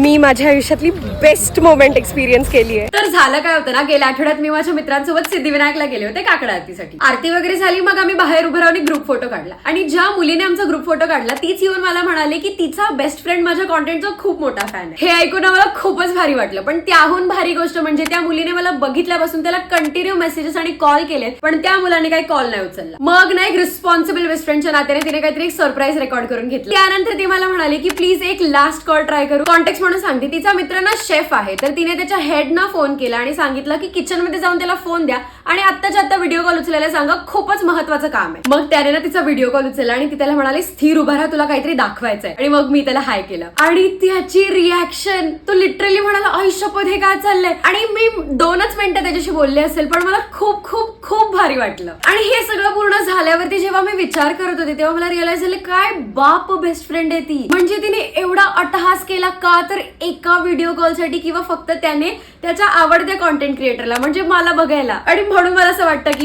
मी माझ्या आयुष्यातली best moment experience केली आहे. तर झालं काय होतं ना, गेल्या आठवड्यात मी माझ्या मित्रांसोबत सिद्धिविनायकला गेले होते काकड आरतीसाठी. आरती वगैरे झाली, मग आम्ही बाहेर उभं राहून ग्रुप फोटो काढला आणि ज्या मुलीने आमचा ग्रुप फोटो काढला तीच येऊन मला म्हणाले की तिचा बेस्ट फ्रेंड माझ्या कॉन्टेंटचा खूप मोठा फॅन आहे. हे ऐकून मला खूपच भारी वाटलं. पण त्याहून भारी गोष्ट म्हणजे त्या मुलीने मला बघितल्यापासून त्याला कंटिन्यू मेसेजेस आणि कॉल केलेत, पण त्या मुलाने काही कॉल नाही उचलला. मग ना एक रिस्पॉन्सिबल बेस्ट फ्रेंडच्या नात्याने तिने काहीतरी एक सरप्राईज रेकॉर्ड करून घेतलं. त्यानंतर ती मला म्हणाली की प्लीज एक लास्ट कॉल ट्राय करू. कॉन्टेक्स्ट म्हणून सांगते, तिचा मित्र ना शेफ आहे, तर तिने त्याच्या हेडना फोन केला आणि सांगितलं की किचन मध्ये जाऊन त्याला फोन द्या आणि आत्ताच्या आत्ता व्हिडिओ कॉल उचलायला सांगा, खूपच महत्वाचं काम आहे. मग त्याने ना तिचा व्हिडिओ कॉल उचलला आणि ती त्याला म्हणाली स्थिर उभा राहा, तुला काहीतरी दाखवायचंय. आणि मग मी त्याला हाय केलं आणि त्याची रिॲक्शन, तो लिटरली म्हणाला आई शपथ हे काय चाललंय. आणि मी 2च मिनिटं त्याच्याशी बोलले असेल, पण मला खूप खूप खूप भारी वाटलं. आणि हे सगळं पूर्ण झाल्यावरती जेव्हा मी विचार करत होते तेव्हा मला रिअलाइज झालं काय बाप बेस्ट फ्रेंड आहे ती. म्हणजे तिने एवढा अट्टहास केला का, तर एका व्हिडिओ कॉल साठी किंवा फक्त त्याने त्याच्या आवडत्या कॉन्टेंट क्रिएटरला म्हणजे मला बघायला. आणि म्हणून मला असं वाटतं की